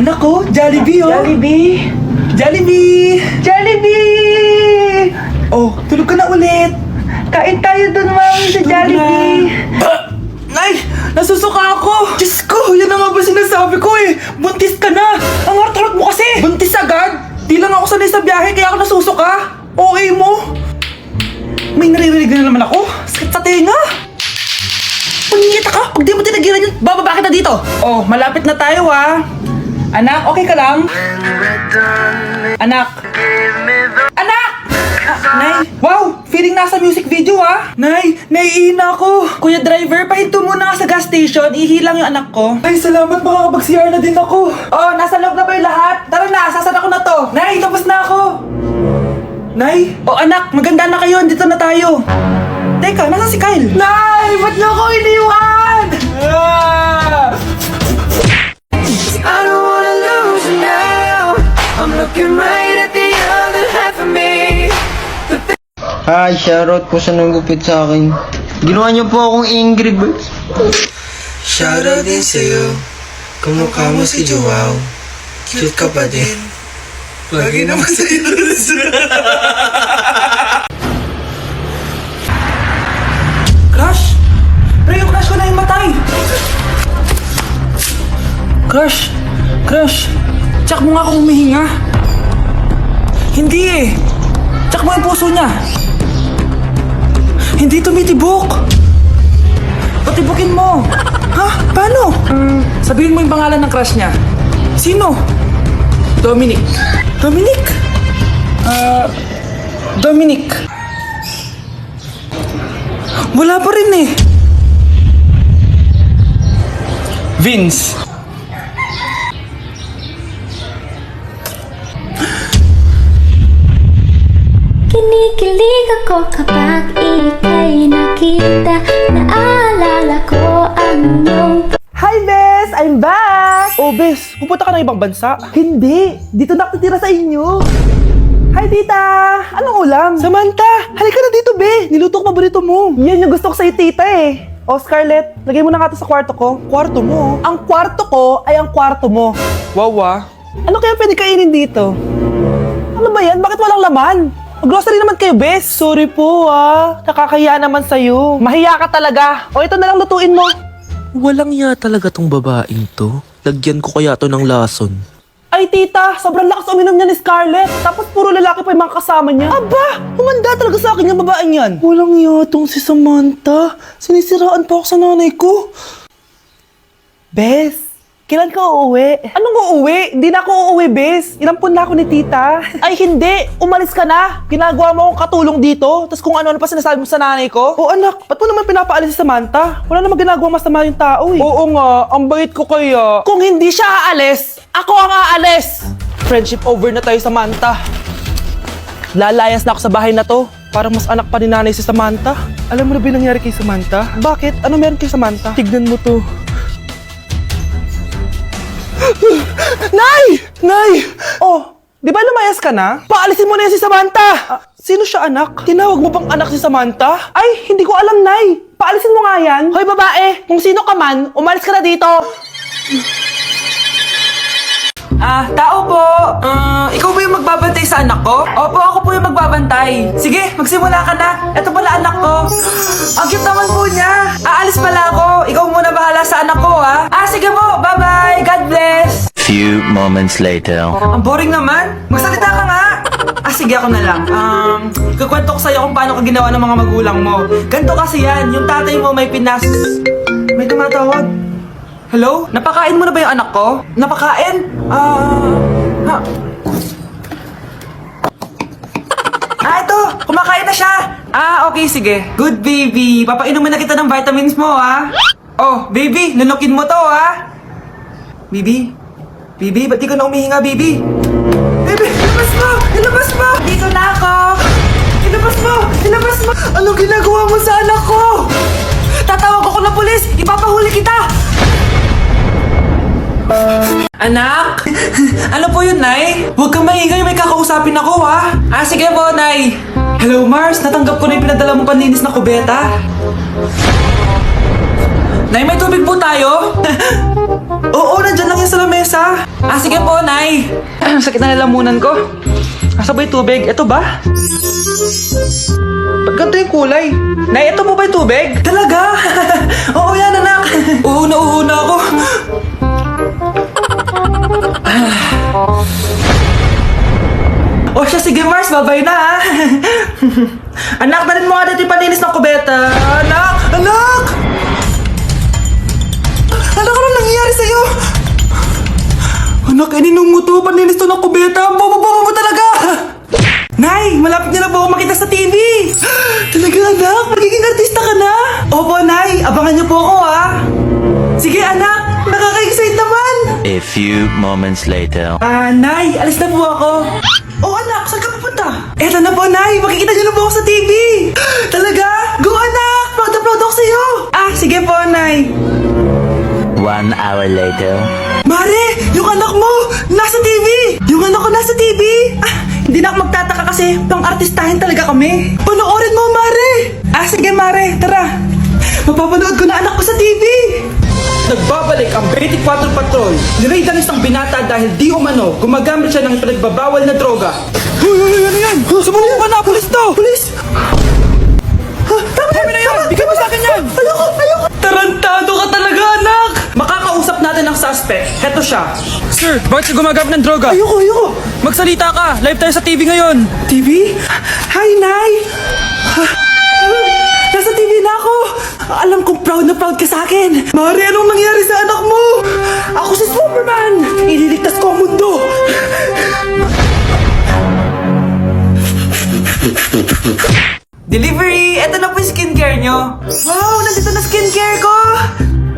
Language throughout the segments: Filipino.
Anak ko, Jollibee oh. Jollibee! Jollibee! Jollibee! Oh, tulog ka na ulit. Kain tayo dun, mami, sa Jollibee. Nay, nasusuka ako. Diyos ko, yan na nga ba sinasabi ko eh. Buntis ka na. Ang harot-harot mo kasi. Buntis agad? Di lang ako sanay sa biyahe kaya ako nasusuka. Okay mo. May naririnig na naman ako. Sakit sa tenga. Pangingita ka. Pag di mo tinagilan yun, bababa kita dito. Oh, malapit na tayo ah. Anak, okay ka lang? Anak. Anak! Nay, wow! Feeling nasa music video ah! Nay, naiihina ako! Kuya driver, pahinto muna ka sa gas station, ihilang yung anak ko. Ay, salamat, makakapag-CR na din ako. Oh, nasa loob na ba yung lahat? Tara na, sasara ko na to. Nay, tapos na ako. Nay? Oh anak, maganda na kayo, dito na tayo. Teka, nasa si Kyle? Nay, ba't niyo ako iniwan? I don't wanna lose you now. I'm looking right at the other half of me. Hi, shoutout po sa nagupit sa akin. Ginawa niyo po akong angry birds. Shoutout din sa'yo. Kamukha mo si Joao. Cute ka pa din. Lagi naman sa'yo. Crush? Pre, yung crush ko na yung matay. Crush? Crush? Tsak mo nga kung humihinga. Hindi eh. Tsak mo yung puso niya. Hindi tumitibok. Patibukin mo. Ha? Paano? Sabihin mo yung pangalan ng crush niya. Sino? Dominic. Dominic? Dominic. Wala pa rin eh. Vince. Kinikilig ako kapag ika'y nakita. Naalala ko ang iyong... Hi, Bes! I'm back! Oh, Bes, pupunta ka ng ibang bansa? Hindi! Dito na ako titira sa inyo! Hi, tita! Anong ulam? Samantha, halika na dito, be. Niluto ko paborito mo. Yan yung gusto ko sa'yo, tita eh. O, Scarlett, lagay mo na nga ito sa kwarto ko. Kwarto mo. Ang kwarto ko ay ang kwarto mo. Wow, ah. Ano kaya pwede kainin dito? Ano ba yan? Bakit walang laman? Mag-grocery naman kayo, Bes. Sorry po, ah. Nakakahiya naman sa'yo. Mahiya ka talaga. O, ito na lang lutuin mo. Walang ya talaga tong babaeng to. Lagyan ko kaya to ng lason. Ay, tita, sobrang lakas uminom niya ni Scarlett. Tapos puro lalaki pa yung mga kasama niya. Aba, humanda talaga sa akin yung babaeng yan. Walang yatong si Samantha. Sinisiraan pa ako sa nanay ko. Bes, kailan ka uuwi? Anong uuwi? Hindi na ako uuwi, Bes. Inampun na ako ni tita. Ay, hindi. Umalis ka na. Ginagawa mo akong katulong dito. Tapos kung ano-ano pa sinasabi mo sa nanay ko. Oh, anak, ba't mo naman pinapaalis si Samantha? Wala namang ginagawa masama yung tao eh. Oo nga, ang bait ko kaya. Kung hindi siya aalis, ako ang aalis. Friendship over na tayo, Samantha. Lalayas na ako sa bahay na to. Parang mas anak pa ni nanay si Samantha. Alam mo na ba yung nangyari kay Samantha? Bakit? Ano meron kay Samantha? Tignan mo to. Nay! Nay! Oh, di ba lumayas ka na? Paalisin mo na yan si Samantha! Sino siya, anak? Tinawag mo bang anak si Samantha? Ay, hindi ko alam, Nay. Paalisin mo nga yan. Hoy, babae, kung sino ka man, umalis ka na dito. Tao po! Ikaw ba yung magbabantay sa anak ko? Opo, ako po yung magbabantay. Sige, magsimula ka na. Ito pala anak ko. Ang cute naman po niya. Aalis pala ako. Ikaw muna bahala sa anak ko, ha? Sige po, bye-bye. God bless. Few moments later. Ang boring naman. Magsalita ka nga. Sige, ako na lang. Kukwento ko sa'yo kung paano ka ginawa ng mga magulang mo. Ganto kasi yan. Yung tatay mo may pinas... May tumatawag. Hello? Napakain mo na ba yung anak ko? Napakain? Ito! Kumakain na siya! Okay, sige. Good baby. Papainumin na kita ng vitamins mo, ha? Oh, baby, lunukin mo to, ha? Baby? Baby, ba't di ka na umihinga, baby? Baby, ilabas mo! Ilabas mo! Dito na ako! Ilabas mo! Ilabas mo! Anong ginagawa mo sa anak ko? Tatawag ako ng pulis! Ipapahuli kita! Anak? Ano po yun, Nay? Huwag kang maingay, may kakausapin ako, ha? Sige po, Nay. Hello, Mars. Natanggap ko na yung pinadala mong panlinis na kubeta. Nay, may tubig po tayo? Oo, nandyan lang yan sa lamesa. Sige po, Nay. Sakit na lalamunan ko. Kasabay tubig. Ito ba? Ba't ganito yung kulay? Nay, ito po ba yung tubig? Talaga? Oo yan, anak. Uho na ako. O siya, sige Mars, babay na ha. Anak, dalhin mo nga dito yung paninis ng kubeta. Anak! Anak! Anak, ano nangyayari sa'yo? Anak, ininom mo to. Paninis to ng kubeta. Ang bobo-bobo mo talaga. Nay, malapit niya na po ako makita sa TV. Talaga anak, magiging artista ka na. Opo, Nay. Abangan niyo po ako ha. Sige anak, nakaka-excite naman. A few moments later. Nay, alis na po ako. Oh anak, saan ka pupunta? Eto na po, Nay. Makikita niyo na po ako sa TV. Talaga? Go anak, proud ako sa'yo. Sige po, Nay. 1 hour later. Mare, yung anak mo, nasa TV! Yung anak ko nasa TV! Hindi na ako magtataka kasi pang-artistahin talaga kami. Panoorin mo, Mare! Sige, Mare, tara. Mapapanood ko na anak ko sa TV! Nagbabalik ang 24 Patrol. Niraid ang isang binata dahil di umano gumagamit siya ng pinagbabawal na droga. Uy, ano yan? Sumulong ka na, pulis to! Pulis! Tama na yan! Bigyan mo sa akin yan! Ayoko! Tarantado ka talaga, anak! Makakausap natin ang suspect. Heto siya. Sir, bakit siya gumagamit ng droga? Ayoko! Magsalita ka! Live tayo sa TV ngayon! TV? Hi, Nay! Nasa TV na ako! Alam kong proud na proud ka sa akin! Mari, anong nangyari sa anak mo? Ako si Superman! Ililigtas ko ang mundo! Delivery! Ito na po yung skincare nyo. Wow! Nandito na skincare ko!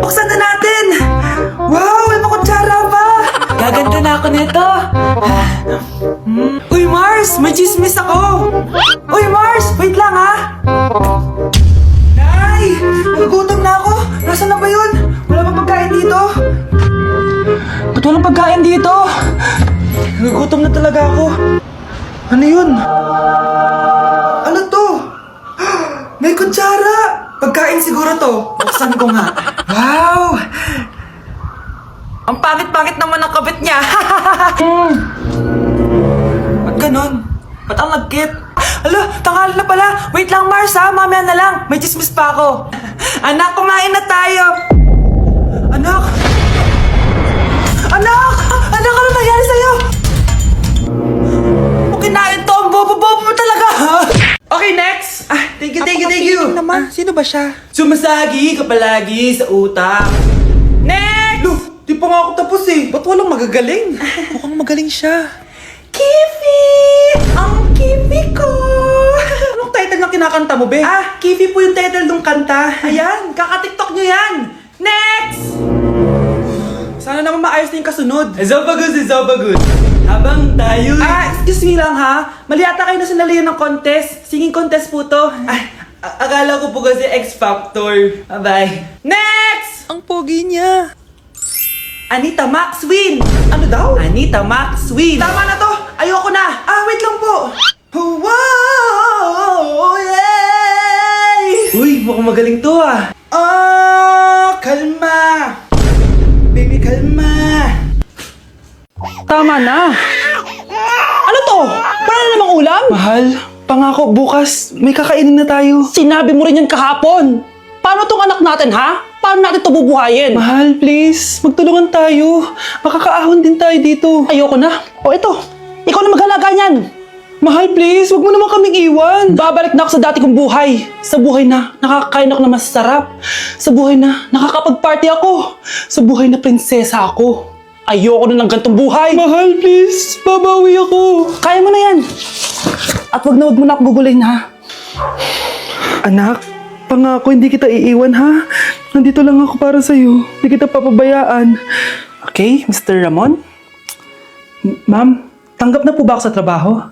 Buksan na natin! Wow! May makutsara pa! Gaganda na ako nito! Uy, Mars! May chismis ako! Uy, Mars! Wait lang ha! Nay! Nagugutom na ako! Nasaan na ba yun? Wala pa pagkain dito? Ba't walang pagkain dito? Nagugutom na talaga ako. Ano yun? Ano to? May kutsara! Pagkain siguro to. Buksan ko nga. Wow! Ang pangit-pangit naman ang kabit niya. Ba't ganon? Ba't ang nagkit? Alo, tanghali na pala. Wait lang, Mars ha. Mamaya na lang. May chismis pa ako. Anak, kumain na tayo. Anak! Anak! Anak, ano nangyari sa'yo? Kinain to. Ang bobo-bobo mo talaga. Okay, next. Thank you. Naman, sino ba siya? Sumasagi ka palagi sa utak. Next! Look, di pa nga ako tapos eh. Ba't walang magagaling? Mukhang magaling siya. Kifi! Ang Kifi ko! Anong title ng kinakanta mo, be? Kifi po yung title ng kanta. Ayan, kaka-tiktok nyo yan. Next! Sana naman maayos na yung kasunod. Zobagood. Habang tayo... excuse me lang ha. Mali ata kayo na sinalihan ng contest. Singing contest po to. Akala ko po kasi X Factor. Bye. Next! Ang pogi niya. Anita Max win! Ano daw? Anita Max win! Tama na to! Ayoko na! Wait lang po! Wow! Yay! Uy, mukhang magaling to ah! Kalma! Baby, kalma! Tama na. Ano to? Wala na namang ulam? Mahal, pangako bukas may kakainin na tayo. Sinabi mo rin yan kahapon. Paano tong anak natin, ha? Paano natin ito bubuhayin? Mahal, please. Magtulungan tayo. Makakaahon din tayo dito. Ayoko na. O ito, ikaw na maghalaga niyan. Mahal, please. Huwag mo naman kaming iwan. Babalik na ako sa dati kong buhay. Sa buhay na nakakain ako na masarap. Sa buhay na nakakapag-party ako. Sa buhay na prinsesa ako. Ayoko na ng gantong buhay. Mahal, please. Babawi ako. Kaya mo na yan. At wag mo na ako gugulin, ha? Anak, pangako hindi kita iiwan ha. Nandito lang ako para sa'yo. Hindi kita papabayaan. Okay, Mr. Ramon? Ma'am, tanggap na po ba ako sa trabaho?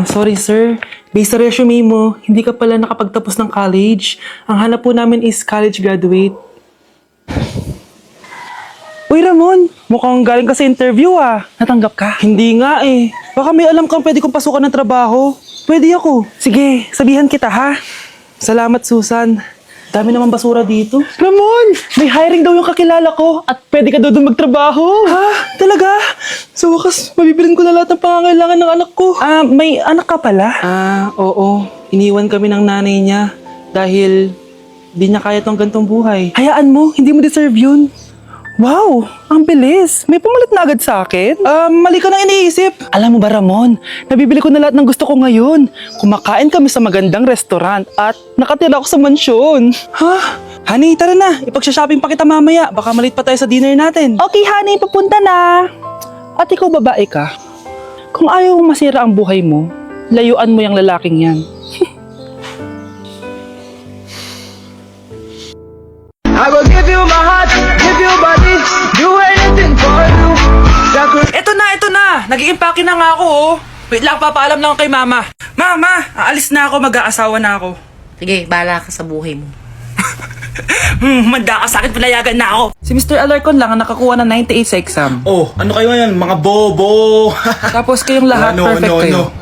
Sorry sir. Based sa resume mo, hindi ka pala nakapagtapos ng college. Ang hanap po namin is college graduate. Uy Ramon, mukhang galing ka sa interview ah. Natanggap ka? Hindi nga eh. Baka may alam kang pwede kong pasukan ng trabaho. Pwede ako. Sige, sabihan kita ha. Salamat Susan. Dami naman basura dito. Ramon! May hiring daw yung kakilala ko at pwede ka daw doon magtrabaho. Ha? Talaga? Sa wakas, mabibilin ko na lahat ng pangangailangan ng anak ko. May anak ka pala? Oo. Iniwan kami ng nanay niya dahil di niya kaya tong gantong buhay. Hayaan mo, hindi mo deserve yun. Wow, ang bilis. May pumalit na agad sa akin? Mali ka nang iniisip. Alam mo ba, Ramon, nabibili ko na lahat ng gusto ko ngayon. Kumakain kami sa magandang restaurant at nakatira ako sa mansyon. Ha? Honey, tara na. Ipag-shopping pa kita mamaya. Baka malit pa tayo sa dinner natin. Okay, honey, papunta na. At ikaw, babae ka. Kung ayaw mong masira ang buhay mo, layuan mo yung lalaking yan. I will give you my heart, give you body, do anything for you. Ito na! Nag-i-impake na nga ako, oh. Wait lang, papaalam lang ako kay mama. Mama, aalis na ako, mag-aasawa na ako. Sige, bahala ka sa buhay mo. Manda ka sa akin, pinayagan na ako. Si Mr. Alarcon lang ang nakakuha ng 98 sa exam. Oh, ano kayo yan? Mga bobo! Tapos kayong lahat perfect kayo.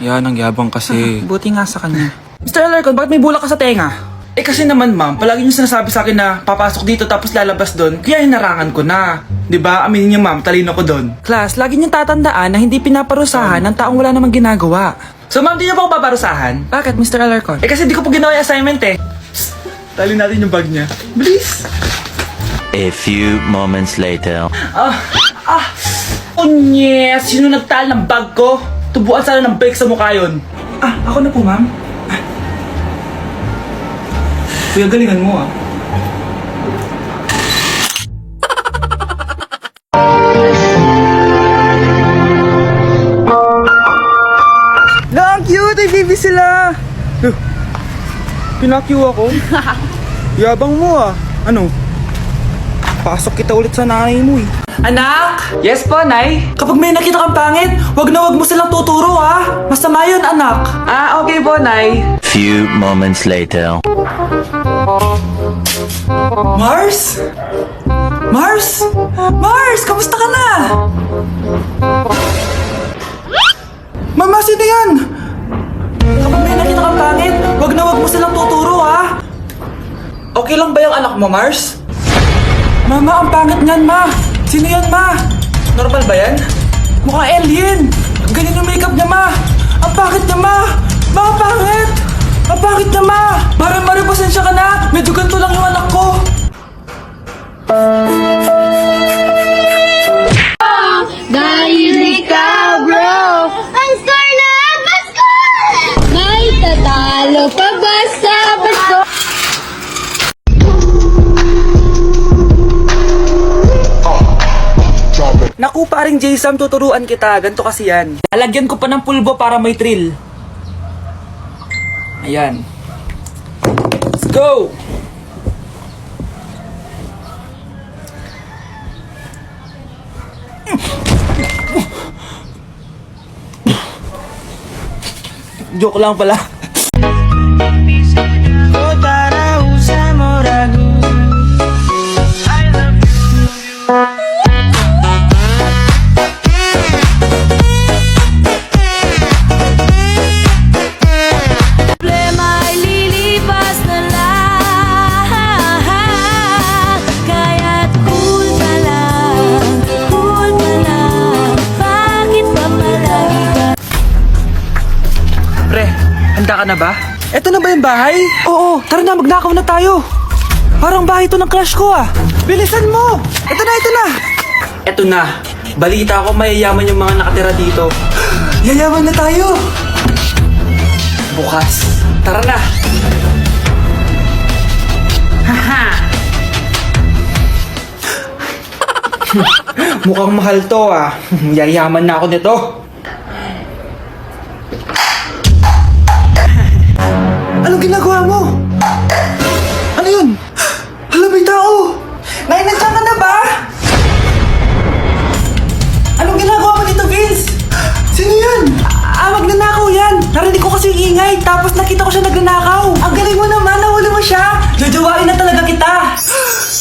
Yan, ang yabang kasi. Buti nga sa kanya. Mr. Alarcon, bakit may bulak ka sa tenga? Eh kasi naman ma'am, palagi niyo sinasabi sa akin na papasok dito tapos lalabas doon, kaya hinarangan ko na. 'Di ba? Aminin niyo ma'am, talino ko doon. Class, lagi niyong tatandaan na hindi pinaparusahan ng taong wala namang ginagawa. So ma'am, di niyo ba ako paparusahan? Bakit, Mr. Alarcon? Eh kasi di ko po ginawa yung assignment eh. Psst, tali natin yung bag niya. Bilis! A few moments later. Unyes! Sino nagtal ng bag ko? Tubuan sana ng bike sa mukha yun. Ako na po, ma'am. Kuya, galingan mo ah. Ang cute! Ay, baby sila! Pinakyu ako? Yabang mo ah. Ano? Pasok kita ulit sa nanay mo eh. Anak! Yes po, Nay? Kapag may nakita kang pangit, wag mo silang tuturo, ha? Masama yun, anak. Okay po, Nay. Few moments later. Mars? Mars? Mars, kamusta ka na? Mama, sino yan? Kapag may nakita kang pangit, wag mo silang tuturo, ha? Okay lang ba yung anak mo, Mars? Mama, ang pangit niyan, ma. Sino yan, ma? Normal ba yan? Mukhang alien. Ganyan yung makeup niya, ma. Ang pangit niya, ma. Ma, ang pangit. Ang pangit niya, ma. Mare, pasensya ka na. Medyo ganito lang yung anak ko. Dahil ikaw, bro, ang score na Pasko! May tatalo pa ba sa Pasko? Naku, paring Jason, tuturuan kita. Ganito kasi yan. Lalagyan ko pa ng pulbo para may thrill. Ayan. Let's go! Joke lang pala. Problema ay lilipas na lang, kaya't cool ka lang, bakit ba palagi ka? Pre, handa ka na ba? Eto na ba yung bahay? Oo, tara na, magnakaw na tayo. Parang bahay to ng crush ko ah. Bilisan mo! Ito na, ito na! Eto na. Balita ko mayayaman yung mga nakatira dito. Yayaman na tayo! Bukas. Tara na. Mukhang mahal to ah. Yayaman na ako nito. Anong ginagawa mo? Ano yun? Hala, may tao! Nay, nandiyan ka na ba? Anong ginagawa mo dito, Vince? Sino yan? Magnanakaw yan! Narinig ko kasi yung ingay, tapos nakita ko siya nagnanakaw. Ang galing mo naman, nahuli mo siya! Jojowain na talaga kita!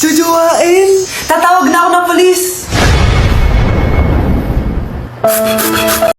Jojowain? Tatawag na ako ng polis!